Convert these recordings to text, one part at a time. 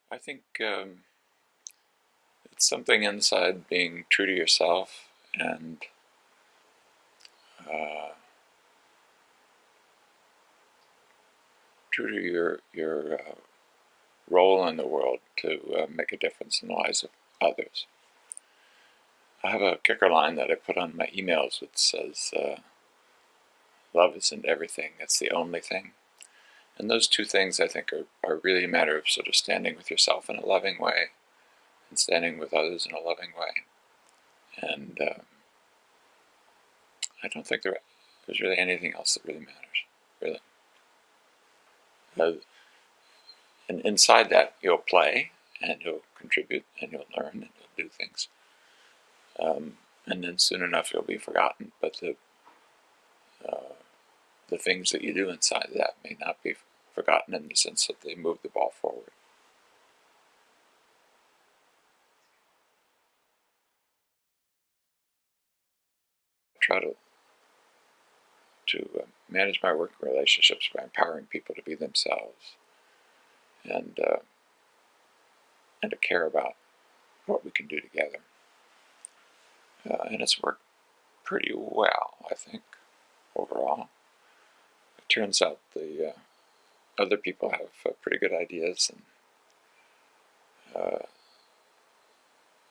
I think it's something inside being true to yourself and uh, true to your role in the world to make a difference in the lives of others. I have a kicker line that I put on my emails which says, "Love isn't everything; it's the only thing." And those two things, I think, are really a matter of sort of standing with yourself in a loving way and standing with others in a loving way. And I don't think there's really anything else that really matters, really. Uh, and inside that, you'll play and you'll contribute and you'll learn and you'll do things. And then soon enough, you'll be forgotten. But the things that you do inside that may not be forgotten in the sense that they move the ball forward. I try to manage my working relationships by empowering people to be themselves and and to care about what we can do together. And it's worked pretty well, I think, overall. It turns out the other people have pretty good ideas, and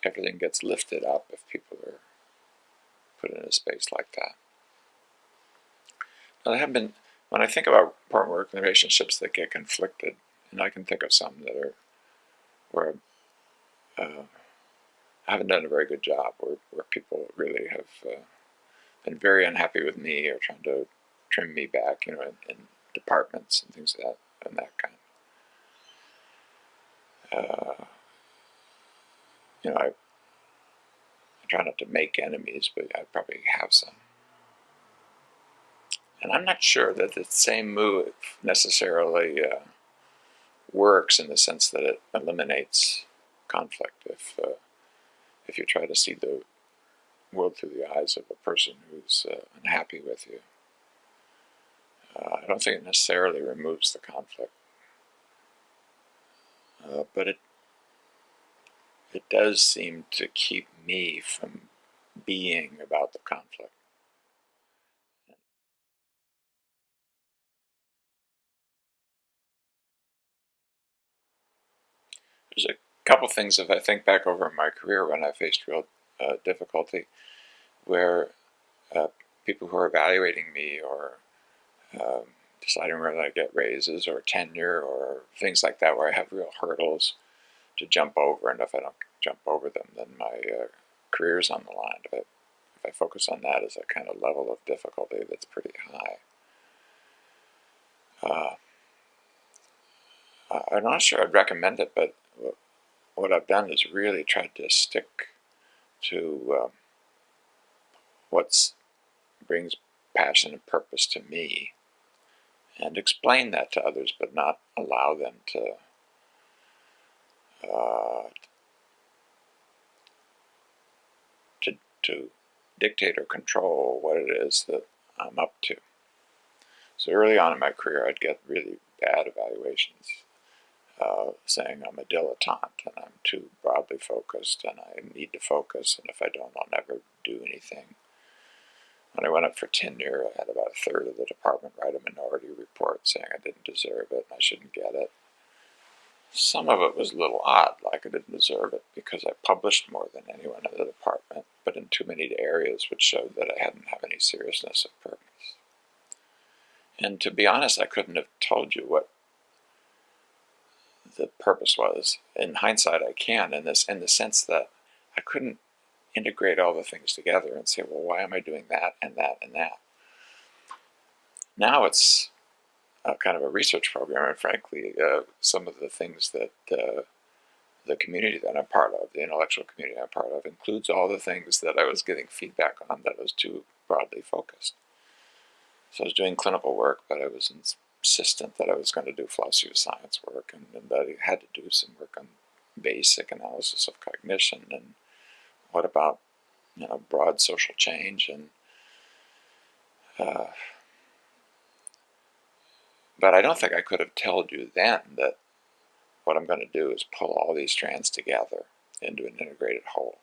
everything gets lifted up if people are put in a space like that. Now, there have been, when I think about important working relationships that get conflicted, and I can think of some that are where I haven't done a very good job, where people really have been very unhappy with me or trying to trim me back, in departments and things like that, and that kind. I try not to make enemies, but I probably have some. And I'm not sure that the same move necessarily works in the sense that it eliminates conflict. If you try to see the world through the eyes of a person who's unhappy with you, I don't think it necessarily removes the conflict, but it does seem to keep me from being about the conflict. There's a couple things, if I think back over my career when I faced real difficulty, where uh, people who are evaluating me or um, deciding whether I get raises or tenure or things like that, where I have real hurdles to jump over, and if I don't jump over them, then my career's on the line. If I focus on that as a kind of level of difficulty that's pretty high, uh, I'm not sure I'd recommend it, but what I've done is really tried to stick to what brings passion and purpose to me and explain that to others, but not allow them uh, to dictate or control what it is that I'm up to. So early on in my career, I'd get really bad evaluations saying I'm a dilettante and I'm too broadly focused and I need to focus, and if I don't, I'll never do anything. When I went up for tenure, I had about a third of the department write a minority report saying I didn't deserve it and I shouldn't get it. Some of it was a little odd, like I didn't deserve it because I published more than anyone in the department, but in too many areas which showed that I hadn't have any seriousness of purpose. And to be honest, I couldn't have told you what the purpose was. In hindsight, I can, in the sense that I couldn't integrate all the things together and say, well, why am I doing that and that and that? Now it's kind of a research program, and frankly, some of the things that the community that I'm part of, the intellectual community I'm part of, includes all the things that I was getting feedback on that was too broadly focused. So I was doing clinical work, but I was insistent that I was going to do philosophy of science work, and that I had to do some work on basic analysis of cognition, and what about broad social change, and uh, but I don't think I could have told you then that what I'm going to do is pull all these strands together into an integrated whole.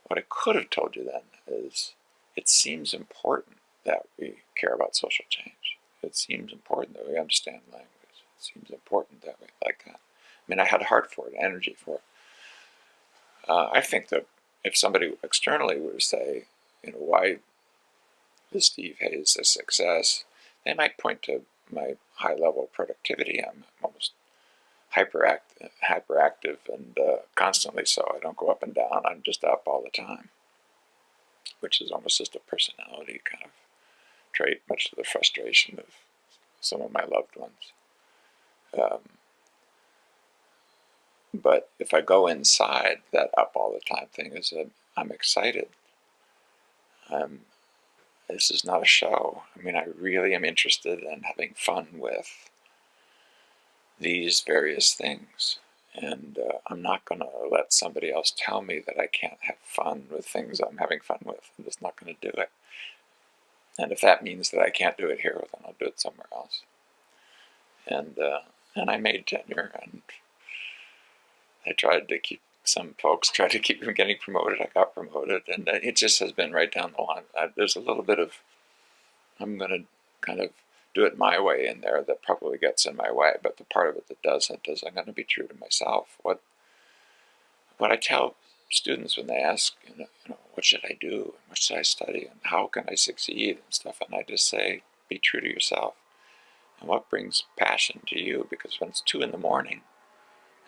What I could have told you then is, it seems important that we care about social change. It seems important that we understand language. It seems important that we like that. I mean, I had heart for it, energy for it. I think that if somebody externally were to say, why is Steve Hayes a success, they might point to my high level of productivity. I'm almost hyperactive and constantly so. I don't go up and down. I'm just up all the time, which is almost just a personality kind of trait, much to the frustration of some of my loved ones. But if I go inside, that up all the time thing is that I'm excited. This is not a show. I mean, I really am interested in having fun with these various things. And I'm not going to let somebody else tell me that I can't have fun with things I'm having fun with. I'm just not going to do it. And if that means that I can't do it here, then I'll do it somewhere else. And I made tenure, and I tried to keep, some folks tried to keep me getting promoted. I got promoted, and it just has been right down the line. There's a little bit of, I'm going to kind of do it my way in there that probably gets in my way, but the part of it that doesn't is I'm going to be true to myself. What I tell students when they ask, what should I do, and what should I study, and how can I succeed and stuff, and I just say, be true to yourself. And what brings passion to you? Because when it's 2 a.m.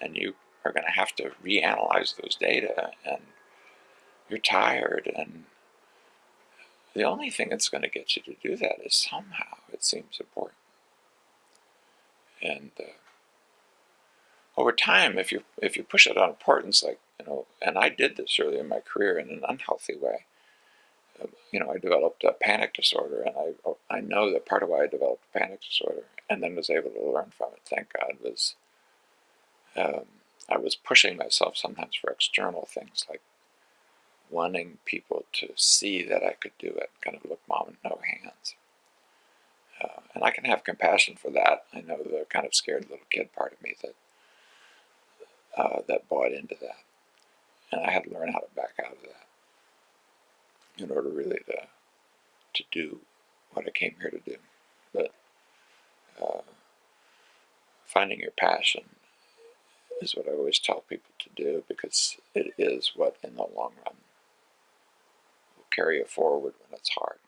and you are going to have to reanalyze those data, and you're tired, and the only thing that's going to get you to do that is somehow it seems important. And over time, if you push it on importance, like, and I did this early in my career in an unhealthy way. I developed a panic disorder, and I know that part of why I developed a panic disorder, and then was able to learn from it, thank God, was I was pushing myself sometimes for external things, like wanting people to see that I could do it, kind of look mom and no hands. And I can have compassion for that. I know the kind of scared little kid part of me that bought into that. And I had to learn how to back out of that in order really to do what I came here to do. But finding your passion is what I always tell people to do, because it is what, in the long run, will carry you forward when it's hard.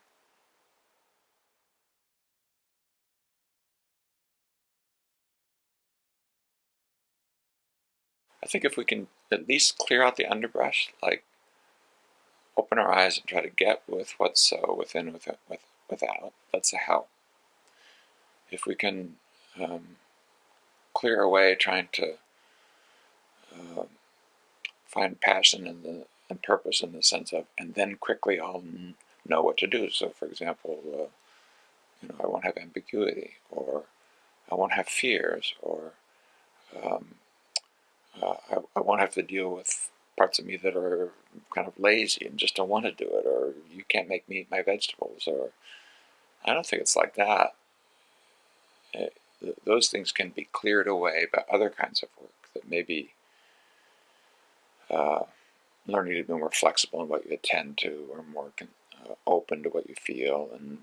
I think if we can at least clear out the underbrush, like open our eyes and try to get with what's so within, without, that's a help. If we can clear away trying to find passion and purpose in the sense of, and then quickly I'll know what to do. So, for example, I won't have ambiguity, or I won't have fears, or I won't have to deal with parts of me that are kind of lazy and just don't want to do it, or you can't make me eat my vegetables, or I don't think it's like that. Those things can be cleared away by other kinds of work that maybe learning to be more flexible in what you attend to, or more open to what you feel, and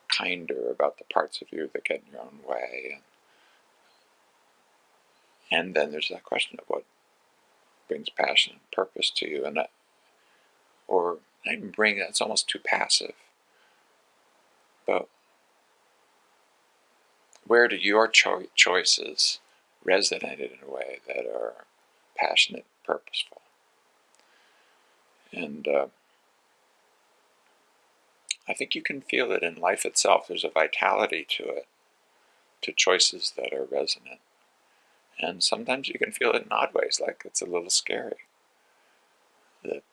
kinder about the parts of you that get in your own way. And then there's that question of what brings passion and purpose to you, and or not even bring that, it's almost too passive. But where do your choices resonate in a way that are passionate, purposeful? And I think you can feel it in life itself. There's a vitality to it, to choices that are resonant. And sometimes you can feel it in odd ways, like it's a little scary. That,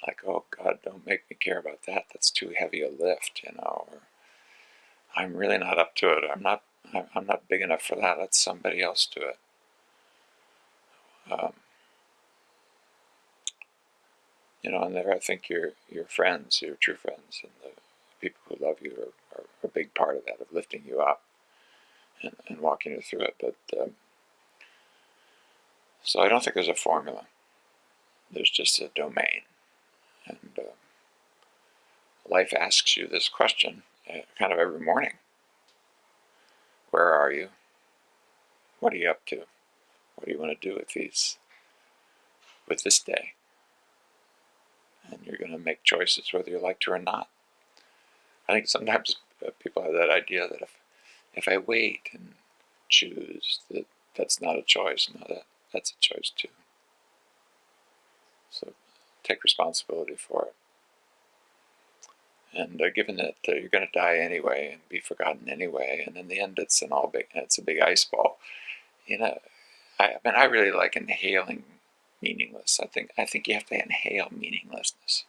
like, oh God, don't make me care about that. That's too heavy a lift, or I'm really not up to it. I'm not big enough for that. Let somebody else do it. And there, I think your friends, your true friends, and the people who love you are a big part of that, of lifting you up. and walking her through it. But so I don't think there's a formula. There's just a domain. And life asks you this question kind of every morning. Where are you? What are you up to? What do you want to do with this day? And you're going to make choices whether you like to or not. I think sometimes people have that idea that if I wait and choose, that's not a choice. No, that's a choice too. So take responsibility for it. And given that you're going to die anyway and be forgotten anyway, and in the end it's a big ice ball. I really like inhaling meaningless. I think you have to inhale meaninglessness.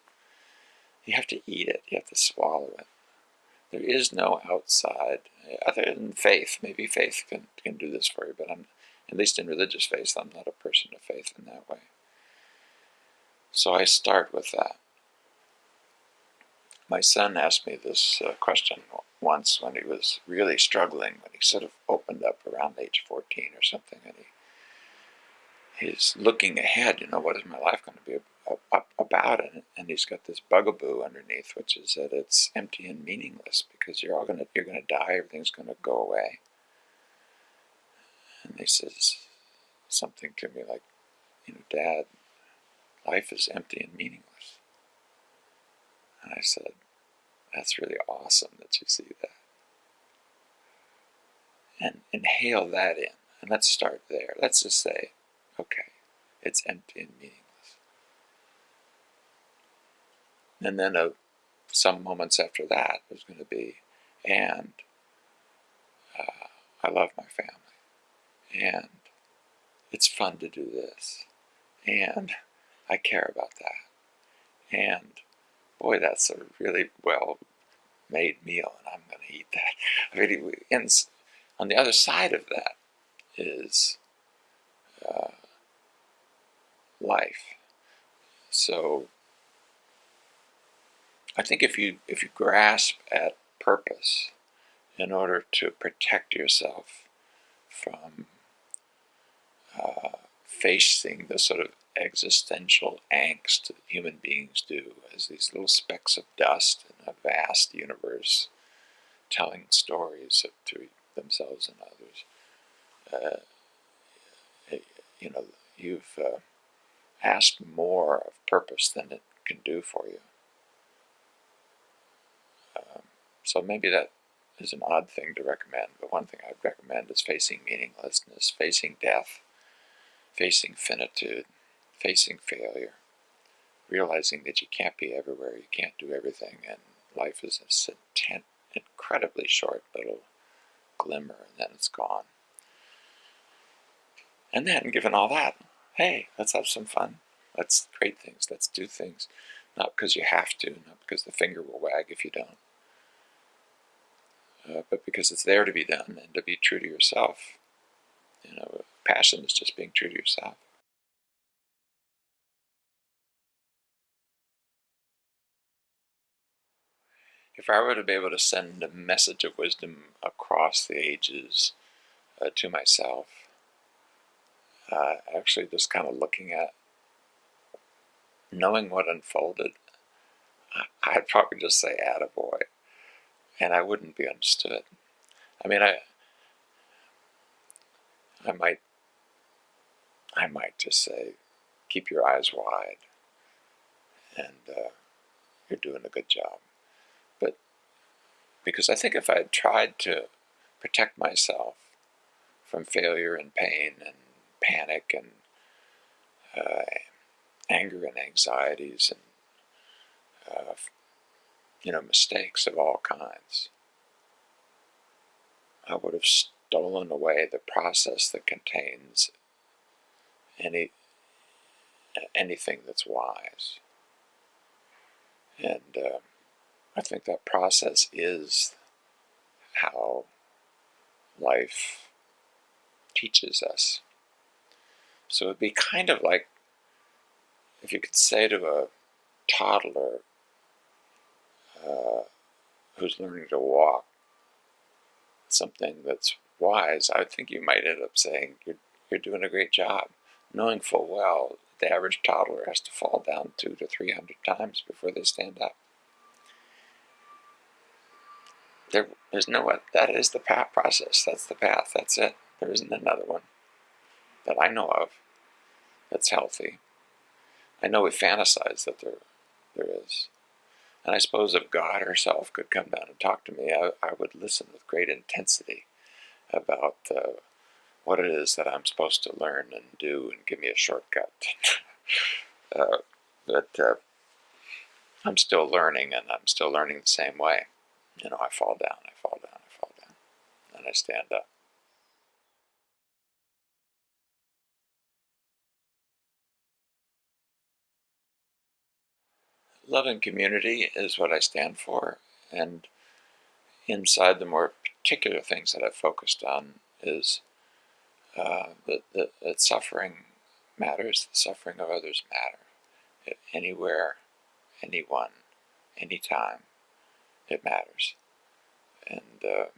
You have to eat it. You have to swallow it. There is no outside, other than faith. Maybe faith can do this for you, but at least in religious faith, I'm not a person of faith in that way. So I start with that. My son asked me this question once when he was really struggling, when he sort of opened up around age 14 or something, and he's looking ahead, what is my life going to be about? And he's got this bugaboo underneath, which is that it's empty and meaningless because you're going to die, everything's going to go away. And he says something to me like, Dad, life is empty and meaningless. And I said, that's really awesome that you see that. And inhale that in, and let's start there. Let's just say, okay, it's empty and meaningless. And then some moments after that, there's going to be, and I love my family, and it's fun to do this, and I care about that, and boy, that's a really well-made meal, and I'm going to eat that. And on the other side of that is life. So I think if you grasp at purpose in order to protect yourself from facing the sort of existential angst that human beings do as these little specks of dust in a vast universe telling stories to themselves and others, you've asked more of purpose than it can do for you. So maybe that is an odd thing to recommend, but one thing I'd recommend is facing meaninglessness, facing death, facing finitude, facing failure, realizing that you can't be everywhere, you can't do everything, and life is this incredibly short little glimmer, and then it's gone. And then, given all that, hey, let's have some fun. Let's create things. Let's do things. Not because you have to, not because the finger will wag if you don't, but because it's there to be done and to be true to yourself. Passion is just being true to yourself. If I were to be able to send a message of wisdom across the ages to myself, actually just kind of looking at, knowing what unfolded, I'd probably just say attaboy, and I wouldn't be understood. I mean, I might just say, keep your eyes wide, and you're doing a good job. But because I think if I had tried to protect myself from failure and pain and panic and anger and anxieties and mistakes of all kinds, I would have stolen away the process that contains anything that's wise. And I think that process is how life teaches us. So it'd be kind of like if you could say to a toddler who's learning to walk something that's wise, I think you might end up saying you're doing a great job, knowing full well the average toddler has to fall down 200 to 300 times before they stand up. There's no, that is the path process. That's the path. That's it. There isn't another one that I know of that's healthy. I know we fantasize that there is. And I suppose if God herself could come down and talk to me, I would listen with great intensity about what it is that I'm supposed to learn and do and give me a shortcut. But I'm still learning, and I'm still learning the same way. I fall down, I fall down, I fall down, and I stand up. Love and community is what I stand for, and inside the more particular things that I've focused on is that suffering matters, the suffering of others matter. Anywhere, anyone, anytime, it matters. And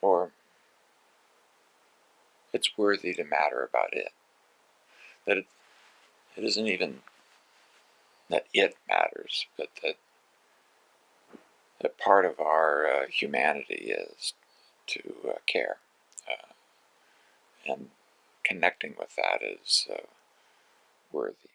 or it's worthy to matter about it. That it isn't even that it matters, but that part of our humanity is to care. And connecting with that is worthy.